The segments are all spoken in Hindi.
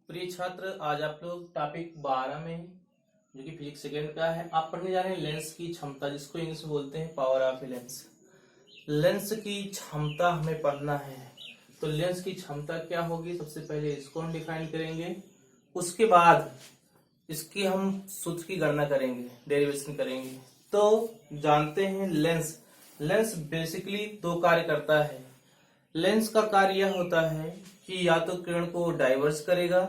प्रिय छात्र, आज आप लोग टॉपिक 12 में जो कि फिजिक्स सेकेंड का है, आप पढ़ने जा रहे हैं लेंस की क्षमता, जिसको इंग्लिश में बोलते हैं power of a lens. Lens की क्षमता हमें पढ़ना है, तो लेंस की क्षमता क्या होगी, सबसे पहले इसको हम डिफाइन करेंगे। उसके बाद इसकी हम सूत्र की गणना करेंगे, डेरिवेशन करेंगे। तो जानते हैं लेंस बेसिकली दो कार्य करता है। लेंस का कार्य यह होता है कि या तो किरण को डाइवर्स करेगा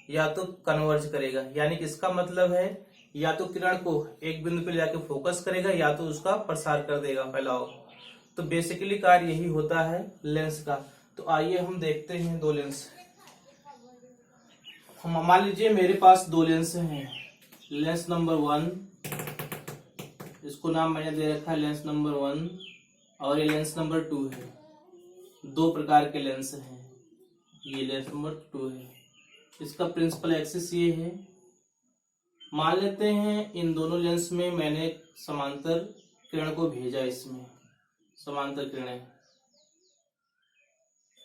या तो कन्वर्ज करेगा, यानी कि इसका मतलब है या तो किरण को एक बिंदु पर जाके फोकस करेगा या तो उसका प्रसार कर देगा, फैलाव। तो बेसिकली कार्य यही होता है लेंस का। तो आइए हम देखते हैं दो लेंस। हम मान लीजिए मेरे पास दो लेंस हैं। लेंस नंबर 1, इसको नाम मैंने दे रखा है लेंस नंबर 1, और ये लेंस नंबर 2 है। दो प्रकार के लेंस हैं, ये लेंस नंबर 2 है। इसका प्रिंसिपल एक्सिस ये है। मान लेते हैं इन दोनों लेंस में मैंने समांतर किरण को भेजा। इसमें समांतर किरणें,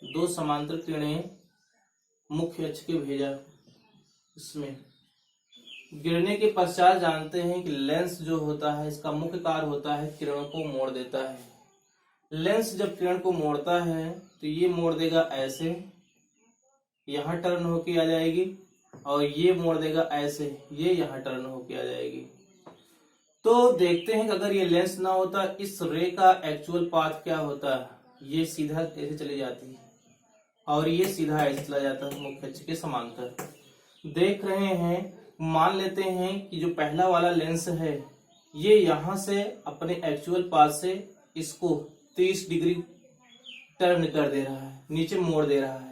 दो समांतर किरणें मुख्य अक्ष के भेजा। इसमें गिरने के पश्चात जानते हैं कि लेंस जो होता है इसका मुख्य कार्य होता है किरणों को मोड़ देता है। लेंस जब किरण को मोड़ता है तो ये मोड़ देगा ऐसे, यहां टर्न होके आ जाएगी, और ये मोड़ देगा ऐसे, ये यहां टर्न होके आ जाएगी। तो देखते हैं कि अगर ये लेंस ना होता, इस रे का एक्चुअल पाथ क्या होता है, ये सीधा ऐसे चली जाती है और ये सीधा ऐसे चला जाता है मुख्य अक्ष के समांतर। देख रहे हैं, मान लेते हैं कि जो पहला वाला लेंस है ये यहां से अपने एक्चुअल पाथ से इसको 30 डिग्री टर्न कर दे रहा है, नीचे मोड़ दे रहा है।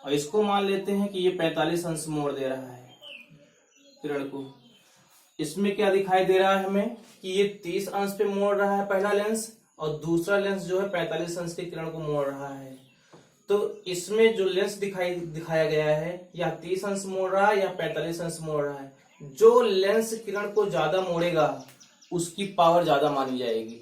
और इसको मान लेते हैं कि ये 45 अंश मोड़ दे रहा है किरण को। इसमें क्या दिखाई दे रहा है हमें कि ये 30 अंश पे मोड़ रहा है पहला लेंस, और दूसरा लेंस जो है 45 अंश के किरण को मोड़ रहा है। तो इसमें जो लेंस दिखाया गया है या 30 अंश मोड़ रहा है या 45 अंश मोड़ रहा है। जो लेंस किरण को ज्यादा मोड़ेगा उसकी पावर ज्यादा मानी जाएगी।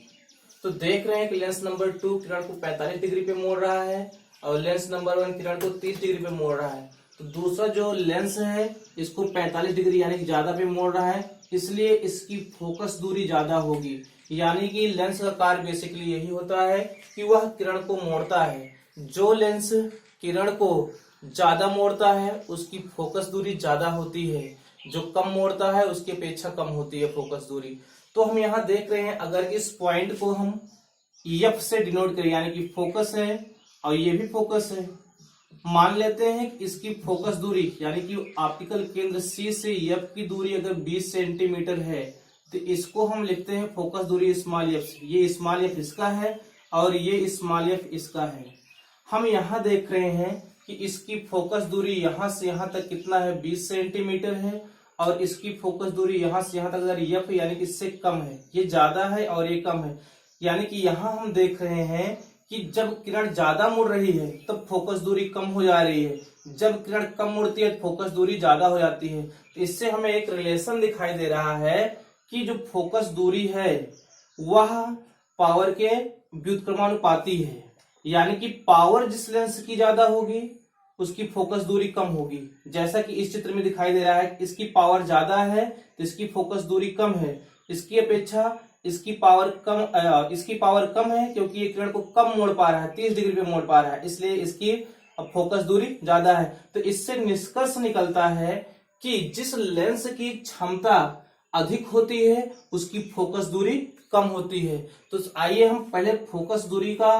तो देख रहे हैं कि लेंस नंबर 2 किरण को 45 डिग्री पे मोड़ रहा है और लेंस नंबर 1 किरण को 30 डिग्री पे मोड़ रहा है। तो दूसरा जो लेंस है इसको 45 डिग्री यानी कि ज्यादा पे मोड़ रहा है, इसलिए इसकी फोकस दूरी ज्यादा होगी। यानी कि लेंस का कार्य बेसिकली यही होता है कि वह किरण को मोड़ता है। जो लेंस किरण को ज्यादा मोड़ता है उसकी फोकस दूरी ज्यादा होती है, जो कम मोड़ता है उसकी अपेक्षा कम होती है फोकस दूरी। तो हम यहाँ देख रहे हैं, अगर इस पॉइंट को हम F से डिनोट करें, यानी कि फोकस है और ये भी फोकस है, मान लेते हैं कि इसकी फोकस दूरी यानी कि ऑप्टिकल केंद्र C से F की दूरी अगर 20 सेंटीमीटर है, तो इसको हम लिखते हैं फोकस दूरी स्मॉल f। ये स्मॉल f इसका है और ये स्मॉल f इसका है। हम यहाँ देख रहे हैं कि इसकी फोकस दूरी यहाँ से यहाँ तक कितना है, 20 सेंटीमीटर है, और इसकी फोकस दूरी यहाँ से यहाँ तक अगर f यानी कि इससे कम है, ये ज्यादा है और ये कम है। यानी कि यहाँ हम देख रहे हैं कि जब किरण ज्यादा मुड़ रही है तब फोकस दूरी कम हो जा रही है, जब किरण कम मुड़ती है तो फोकस दूरी ज्यादा हो जाती है। तो इससे हमें एक रिलेशन दिखाई दे रहा है कि जो फोकस दूरी है वह पावर के व्युत्क्रमानुपाती है। यानी कि पावर जिस लेंस की ज्यादा होगी उसकी फोकस दूरी कम होगी। जैसा कि इस चित्र में दिखाई दे रहा है, इसकी पावर ज्यादा है तो इसकी फोकस दूरी कम है, इसकी अपेक्षा इसकी पावर कम है क्योंकि ये किरण को कम मोड़ पा रहा है, 30 डिग्री पे मोड़ पा रहा है, इसलिए इसकी फोकस दूरी ज्यादा है। तो इससे निष्कर्ष निकलता है कि जिस लेंस की क्षमता अधिक होती है उसकी फोकस दूरी कम होती है। तो आइए हम पहले फोकस दूरी का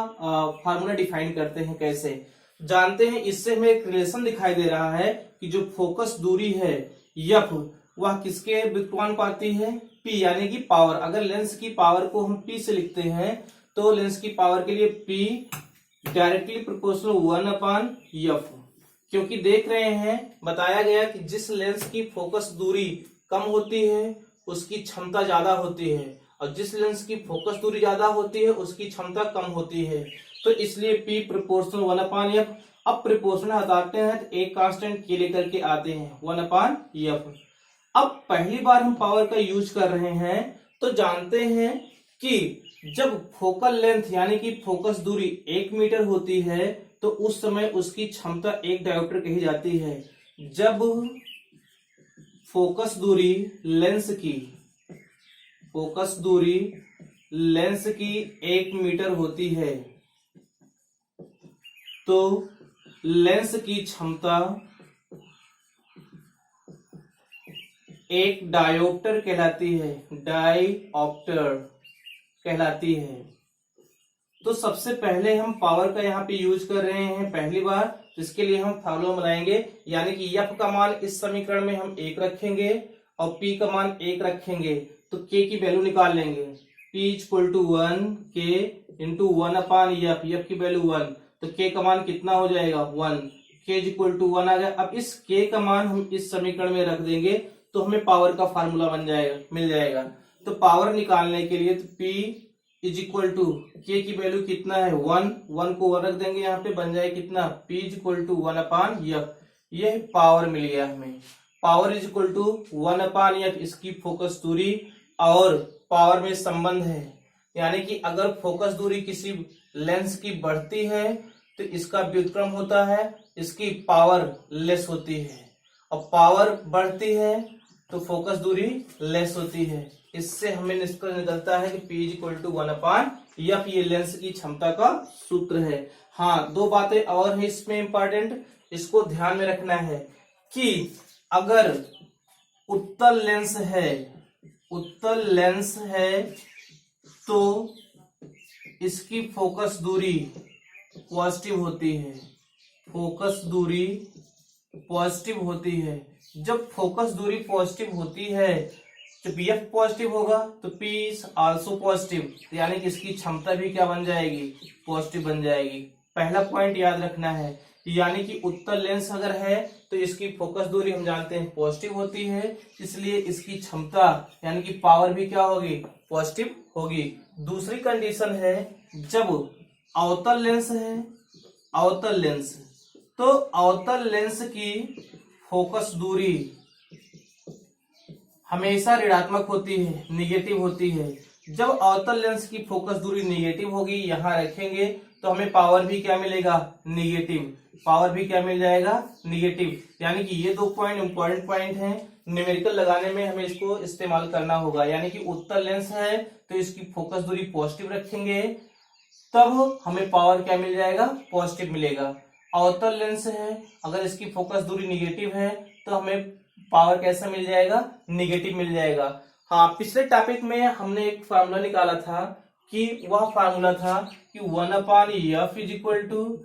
फार्मूला डिफाइन करते हैं। कैसे जानते हैं, इससे हमें एक रिलेशन दिखाई दे रहा है कि जो फोकस दूरी है F वह किसके व्युत्क्रमानुपाती है, P यानी कि पावर। अगर लेंस की पावर को हम P से लिखते हैं तो लेंस की पावर के लिए P डायरेक्टली प्रोपोर्शनल 1/F। क्योंकि देख रहे हैं बताया गया कि जिस लेंस की फोकस दूरी कम होती है उसकी क्षमता ज्यादा होती है, और जिस लेंस की फोकस दूरी ज्यादा होती है उसकी क्षमता कम होती है। तो इसलिए P प्रोपोर्शनल 1/F। अब प्रोपोर्शनल हटाते हैं तो एक कांस्टेंट K लेकर के आते हैं 1/F। अब पहली बार हम पावर का यूज कर रहे हैं तो जानते हैं कि जब फोकल लेंथ यानी कि फोकस दूरी 1 मीटर होती है तो उस समय उसकी क्षमता 1 डायोप्टर कही जाती है। जब फोकस दूरी लेंस की 1 मीटर होती है तो लेंस की क्षमता एक डायोप्टर कहलाती है। तो सबसे पहले हम पावर का यहाँ पे यूज कर रहे हैं पहली बार, इसके लिए हम फार्मूला बनाएंगे, यानी कि F का मान इस समीकरण में हम 1 रखेंगे और P का मान 1 रखेंगे तो K की वैल्यू निकाल लेंगे। P equal to 1 K into 1/F, F की वैल्यू 1, तो K का मान कितना हो जाएगा 1, K इक्वल टू 1 आ गया। अब इस K का मान हम इस समीकरण में रख देंगे तो हमें पावर का फार्मूला मिल जाएगा। तो पावर निकालने के लिए तो P is equal to K की वैल्यू कितना है 1 को 1 रख देंगे, यहाँ पे बन जाए कितना P is equal to 1/F। ये पावर मिल गया हमें। Power is equal to 1/F इसकी फोकस दूरी, और पावर में संबंध है, यानी कि अगर फोकस दूरी किसी लेंस की बढ़ती है तो इसका व्युत्क्रम होता है, इसकी पावर लेस होती है, और पावर बढ़ती है तो फोकस दूरी लेस होती है। इससे हमें निष्कर्ष निकलता है कि P is equal to 1/F ये लेंस की क्षमता का सूत्र है। हाँ, 2 बातें और है इसमें इंपॉर्टेंट, इसको ध्यान में रखना है कि अगर उत्तल लेंस है तो इसकी फोकस दूरी पॉजिटिव होती है। जब फोकस दूरी पॉजिटिव होती है तो Pf पॉजिटिव होगा तो P इज आल्सो पॉजिटिव, यानी कि इसकी क्षमता भी क्या बन जाएगी, पॉजिटिव बन जाएगी। पहला पॉइंट याद रखना है, यानी कि उत्तल लेंस अगर है तो इसकी फोकस दूरी हम जानते हैं पॉजिटिव होती है, इसलिए इसकी क्षमता यानी कि पावर भी क्या होगी, पॉजिटिव होगी। दूसरी कंडीशन है जब अवतल लेंस तो अवतल लेंस की फोकस दूरी हमेशा ऋणात्मक होती है, निगेटिव होती है। जब अवतल लेंस की फोकस दूरी निगेटिव होगी, यहां रखेंगे तो हमें पावर भी क्या मिलेगा, निगेटिव। पावर भी क्या मिल जाएगा, निगेटिव। यानी कि ये 2 पॉइंट इंपॉर्टेंट पॉइंट हैं, न्यूमेरिकल लगाने में हमें इसको इस्तेमाल करना होगा। यानी कि उत्तल लेंस है तो इसकी फोकस दूरी पॉजिटिव रखेंगे, तब हमें पावर क्या मिल जाएगा, पॉजिटिव मिलेगा। अवतल लेंस है, अगर इसकी फोकस दूरी निगेटिव है तो हमें पावर कैसा मिल जाएगा, निगेटिव मिल जाएगा। हाँ, पिछले टॉपिक में हमने एक फार्मूला निकाला था कि वह फार्मूला था कि 1/F is equal to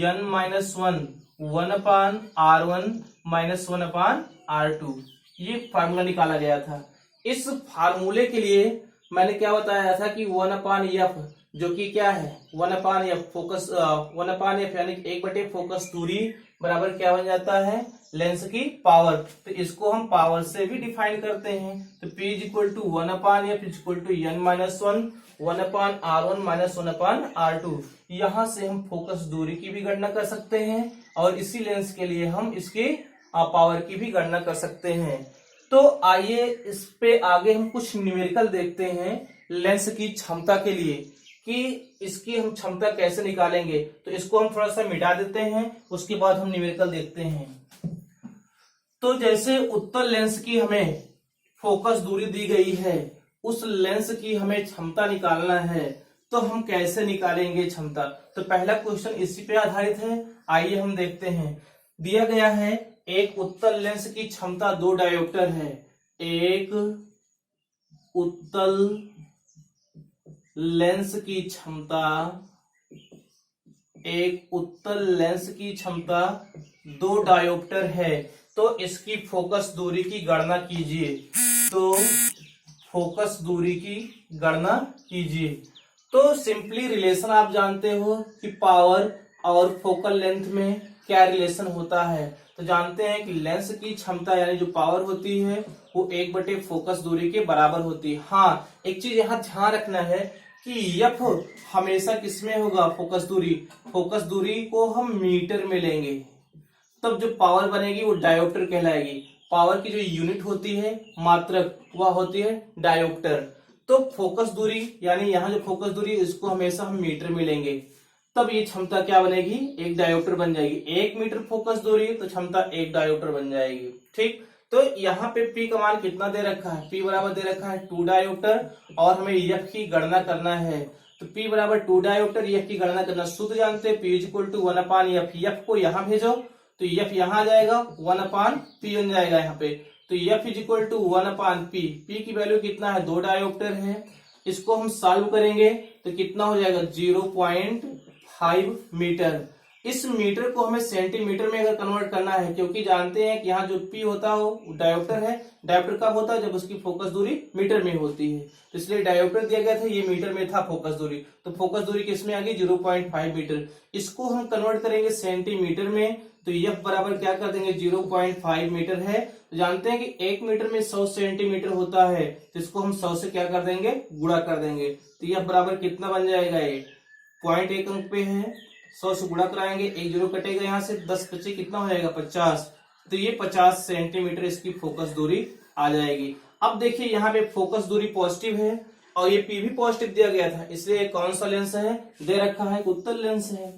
n minus 1/R1 minus 1/R2, ये फार्मूला निकाला गया था। इस फार्मूले के लिए मैंने क्या बताया था कि 1/F जो कि क्या है 1/F फोकस 1/F यानी 1/, फोकस दूरी बराबर क्या बन जाता है, लेंस की पावर। तो इसको हम पावर से भी डिफाइन करते हैं, तो P is equal to 1/F is equal to n minus 1/R1 minus 1/R2। यहां से हम फोकस दूरी की भी गणना कर सकते हैं और इसी लेंस के लिए हम इसकी पावर की भी गणना कर सकते हैं। तो आइए इस पे आगे हम कुछ न्यूमेरिकल देखते हैं लेंस की क्षमता के लिए कि इसकी हम क्षमता कैसे निकालेंगे। तो इसको हम थोड़ा सा मिटा देते हैं, उसके बाद हम न्यूमेरिकल देखते हैं। तो जैसे उत्तल लेंस की हमें फोकस दूरी दी गई है, उस लेंस की हमें क्षमता निकालना है, तो हम कैसे निकालेंगे क्षमता। तो पहला क्वेश्चन इसी पे आधारित है, आइए हम देखते हैं। दिया गया है एक उत्तल लेंस की क्षमता 2 डायोप्टर है। एक उत्तल लेंस की क्षमता 2 डायोप्टर है, तो इसकी फोकस दूरी की गणना कीजिए। तो सिंपली रिलेशन आप जानते हो कि पावर और फोकल लेंथ में क्या रिलेशन होता है। तो जानते हैं कि लेंस की क्षमता यानी जो पावर होती है वो 1/, फोकस दूरी के बराबर होती है। हाँ, एक चीज यहाँ ध्यान रखना है कि F हमेशा किसमें होगा, फोकस दूरी को हम मीटर में लेंगे, तब जो पावर बनेगी वो डायोप्टर कहलाएगी। पावर की जो यूनिट होती है, मात्रक, वह होती है डायोप्टर। तो फोकस दूरी यानी यहाँ जो फोकस दूरी इसको हमेशा हम मीटर में लेंगे। तब ये क्षमता क्या बनेगी, एक डायोप्टर बन जाएगी। 1 मीटर फोकस दूरी तो क्षमता 1 डायोप्टर बन जाएगी। ठीक, तो यहाँ पे P का मान कितना दे रखा है, P बराबर दे रखा है 2 डायोप्टर और हमें F की गणना करना है। तो P बराबर 2 डायोप्टर, F की गणना करना सूत्र जानते हैं, P equal to 1/F। F को यहाँ भेजो तो F यहाँ आ जाएगा, 1/P बन जाएगा यहाँ पे। तो F equal to 1/P। P की वैल्यू कितना है, 2 डायोप्टर है। इसको हम सॉल्व करेंगे तो कितना हो जाएगा, 0.5 मीटर। इस मीटर को हमें सेंटीमीटर में अगर कन्वर्ट करना है, क्योंकि जानते हैं कि यहाँ जो P होता है वो डायोप्टर है। डायोप्टर कब होता है, जब उसकी फोकस दूरी मीटर में होती है। तो इसलिए डायोप्टर दिया गया था, ये मीटर में था फोकस दूरी, तो फोकस दूरी किसमें आ गई, 0.5 मीटर। इसको हम कन्वर्ट करेंगे सेंटीमीटर में, तो F बराबर क्या कर देंगे, 0.5 मीटर है। तो जानते हैं कि 1 मीटर में 100 सेंटीमीटर होता है, तो इसको हम 100 से क्या कर देंगे, गुणा कर देंगे। तो F बराबर कितना बन जाएगा, ये 0.1 अंक पे है, 100 से गुणा कराएंगे, 1 जीरो कटेगा यहाँ से, 10 बचे कितना हो जाएगा, 50। तो ये 50 सेंटीमीटर इसकी फोकस दूरी आ जाएगी। अब देखिए यहाँ पे फोकस दूरी पॉजिटिव है और ये P भी पॉजिटिव दिया गया था, इसलिए कौन सा लेंस है, दे रखा है उत्तल लेंस है।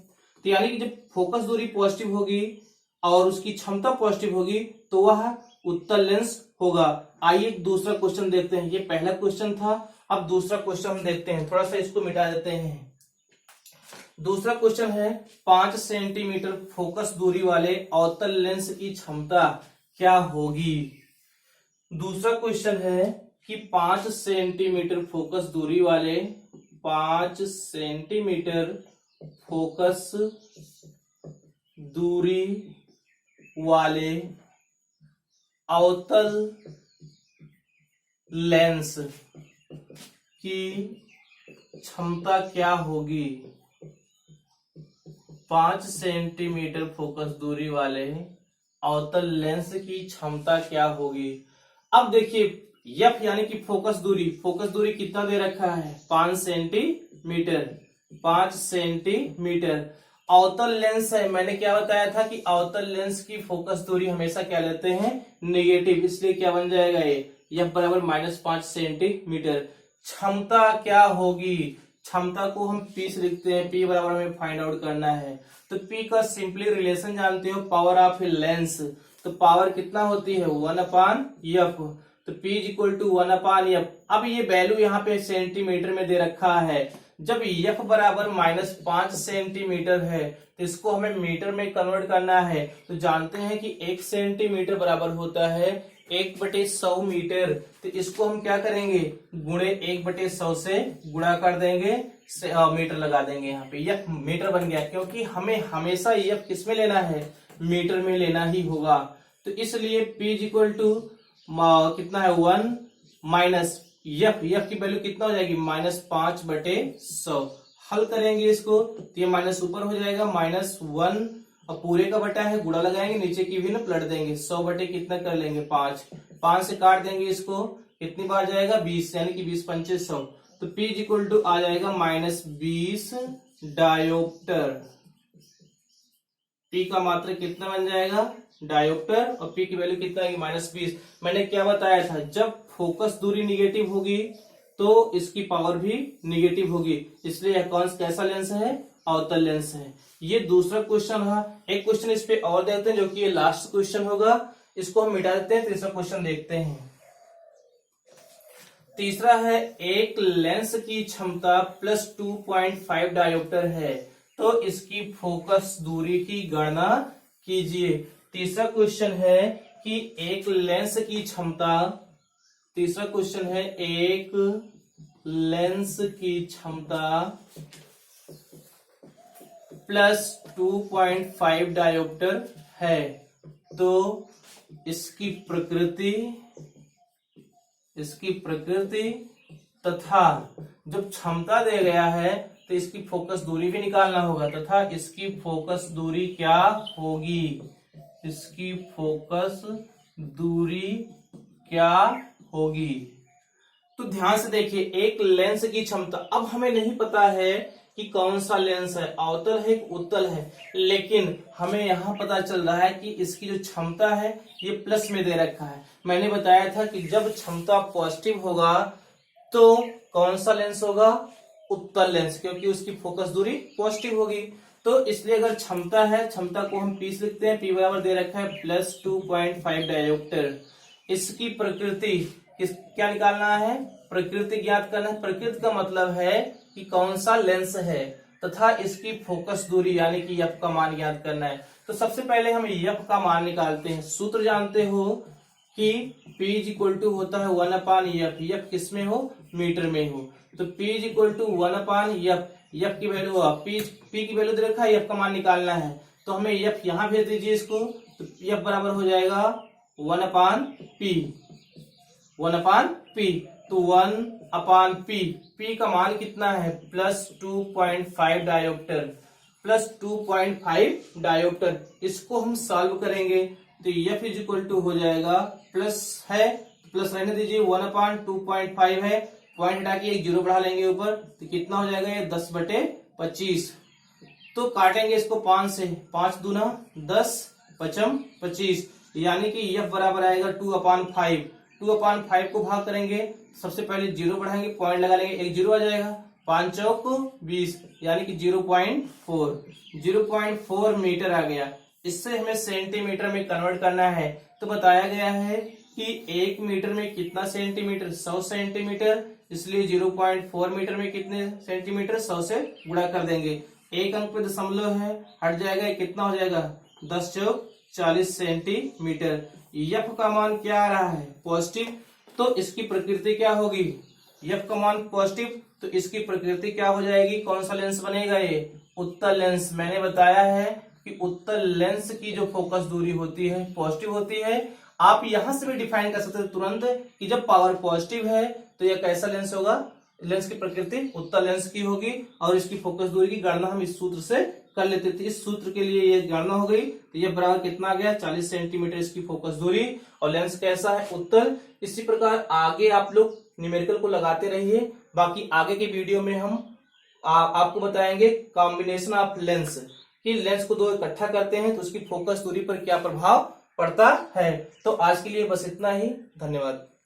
तो यानी कि जब फोकस दूरी पॉजिटिव होगी और उसकी क्षमता पॉजिटिव होगी तो वह उत्तल लेंस होगा। आइए दूसरा क्वेश्चन देखते हैं, ये पहला क्वेश्चन था, अब दूसरा क्वेश्चन हम देखते हैं। थोड़ा सा इसको मिटा देते हैं। दूसरा क्वेश्चन है 5 सेंटीमीटर फोकस दूरी वाले अवतल लेंस की क्षमता क्या होगी। दूसरा क्वेश्चन है कि 5 सेंटीमीटर फोकस दूरी वाले 5 सेंटीमीटर फोकस दूरी वाले अवतल लेंस की क्षमता क्या होगी। 5 सेंटीमीटर फोकस दूरी वाले अवतल लेंस की क्षमता क्या होगी। अब देखिए F यानी कि फोकस दूरी कितना दे रखा है, 5 सेंटीमीटर। 5 सेंटीमीटर अवतल लेंस है। मैंने क्या बताया था कि अवतल लेंस की फोकस दूरी हमेशा क्या लेते हैं, नेगेटिव, इसलिए क्या बन जाएगा ये F बराबर -5 सेंटीमीटर। क्षमता क्या होगी, क्षमता को हम P से लिखते हैं, P बराबर हमें फाइंड आउट करना है। तो P का सिंपली रिलेशन जानते हो, पावर ऑफ लेंस। तो पावर कितना होती है, 1/F। तो P इक्वल टू 1/F। अब ये वैल्यू यहाँ पे सेंटीमीटर में दे रखा है। जब F बराबर -5 सेंटीमीटर है तो इसको हमें मीटर में कन्वर्ट करना है। तो जानते हैं कि 1 सेंटीमीटर बराबर होता है 1/100 मीटर। तो इसको हम क्या करेंगे, गुणे 1/100 से गुणा कर देंगे, मीटर लगा देंगे यहाँ पे। F मीटर बन गया, क्योंकि हमें हमेशा F किस में लेना है, मीटर में लेना ही होगा। तो इसलिए P इक्वल टू कितना है, 1 माइनस F की वैल्यू कितना हो जाएगी, -5/100। हल करेंगे इसको तो ये माइनस ऊपर हो जाएगा, -1 और पूरे का बटा है, गुणा लगाएंगे, नीचे की भी ना पलट देंगे, 100 बटे कितना कर लेंगे, 5 से काट देंगे इसको, कितनी बार जाएगा, 20, यानी कि 20 पंचे 100। तो P इक्वल टू आ जाएगा -20 डायोप्टर। P का मात्रा कितना बन जाएगा, डायोप्टर, और P की वैल्यू कितना है, -20। मैंने क्या बताया था, जब फोकस दूरी निगेटिव होगी तो इसकी पावर भी निगेटिव होगी, इसलिए यह कौन कैसा लेंस है, अवतल लेंस है। ये दूसरा क्वेश्चन है। एक क्वेश्चन इस पे और देखते हैं, जो कि ये लास्ट क्वेश्चन होगा, इसको हम मिटा देते हैं। तीसरा क्वेश्चन देखते हैं। तीसरा है, एक लेंस की क्षमता +2.5 डायोप्टर है, तो इसकी फोकस दूरी की गणना कीजिए। तीसरा क्वेश्चन है कि एक लेंस की क्षमता, तीसरा क्वेश्चन है, एक लेंस की क्षमता +2.5 डायोप्टर है, तो इसकी प्रकृति तथा जब क्षमता दे गया है तो इसकी फोकस दूरी भी निकालना होगा, तथा इसकी फोकस दूरी क्या होगी, इसकी फोकस दूरी क्या होगी। तो ध्यान से देखिए, एक लेंस की क्षमता, अब हमें नहीं पता है कि कौन सा लेंस है, अवतल है कि उत्तल है, लेकिन हमें यहां पता चल रहा है कि इसकी जो क्षमता है ये प्लस में दे रखा है। मैंने बताया था कि जब क्षमता पॉजिटिव होगा तो कौन सा लेंस होगा, उत्तल लेंस, क्योंकि उसकी फोकस दूरी पॉजिटिव होगी। तो इसलिए अगर क्षमता है, क्षमता को हम पी लिखते हैं, पी बराबर दे रखा है +2.5 डायोप्टर। इसकी प्रकृति क्या निकालना है, प्रकृति ज्ञात करना है। प्रकृति का मतलब है कि कौन सा लेंस है तथा इसकी फोकस दूरी यानी कि एफ का मान ज्ञात करना है। तो सबसे पहले हम एफ का मान निकालते हैं। सूत्र जानते हो कि P = होता है 1/f। एफ किस में हो, मीटर में हो। तो P = 1/f। एफ की वैल्यू P की वैल्यू दे रखा है, एफ का मान निकालना है। तो हमें एफ यहां भेज दीजिए इसको। तो एफ बराबर हो जाएगा 1/p। 1/p। तो 1/p। p का मान कितना है, +2.5 डायोप्टर। +2.5 डायोप्टर। इसको हम सॉल्व करेंगे तो एफ = हो जाएगा, प्लस है प्लस रहने दीजिए, 1/2.5 है, पॉइंट हटा के एक 0 बढ़ा लेंगे ऊपर, तो कितना हो जाएगा ये 10/25। तो काटेंगे इसको 5 से, 5 दूना 10, 5 25, यानी कि एफ बराबर आएगा 2/5। 2/5 को भाग करेंगे, सबसे पहले 0 बढ़ाएंगे, पॉइंट लगा लेंगे, एक 0 आ जाएगा, 5 चौक 20, यानी कि 0.4 मीटर आ गया। इससे हमें सेंटीमीटर में कन्वर्ट करना है। तो बताया गया है कि 1 मीटर में कितना सेंटीमीटर, 100 सेंटीमीटर, इसलिए 0.4 मीटर में कितने सेंटीमीटर, 100 से गुणा कर देंगे। एक अंक पे दशमलव है, हट जाएगा, कितना हो जाएगा 10 चौक 40 सेंटीमीटर। एफ का मान क्या आ रहा है, पॉजिटिव। तो इसकी प्रकृति क्या होगी, एफ का मान पॉजिटिव, तो इसकी प्रकृति क्या हो जाएगी, कौन सा लेंस बनेगा, ये उत्तल लेंस। मैंने बताया है कि उत्तल लेंस की जो फोकस दूरी होती है पॉजिटिव होती है। आप यहां से भी डिफाइन कर सकते हैं तुरंत कि जब पावर पॉजिटिव है तो यह कैसा लेंस होगा, लेंस की प्रकृति उत्तल लेंस की होगी। और इसकी फोकस दूरी की गणना हम इस सूत्र से कर लेते थे। इस सूत्र के लिए ये गणना हो गई, तो ये बराबर कितना आ गया, 40 सेंटीमीटर इसकी फोकस दूरी, और लेंस कैसा है, उत्तल। इसी प्रकार आगे आप लोग न्यूमेरिकल को लगाते रहिए। बाकी आगे के वीडियो में हम आपको बताएंगे कॉम्बिनेशन ऑफ लेंस, कि लेंस को दो इकट्ठा करते हैं तो उसकी फोकस दूरी पर क्या प्रभाव पड़ता है। तो आज के लिए बस इतना ही, धन्यवाद।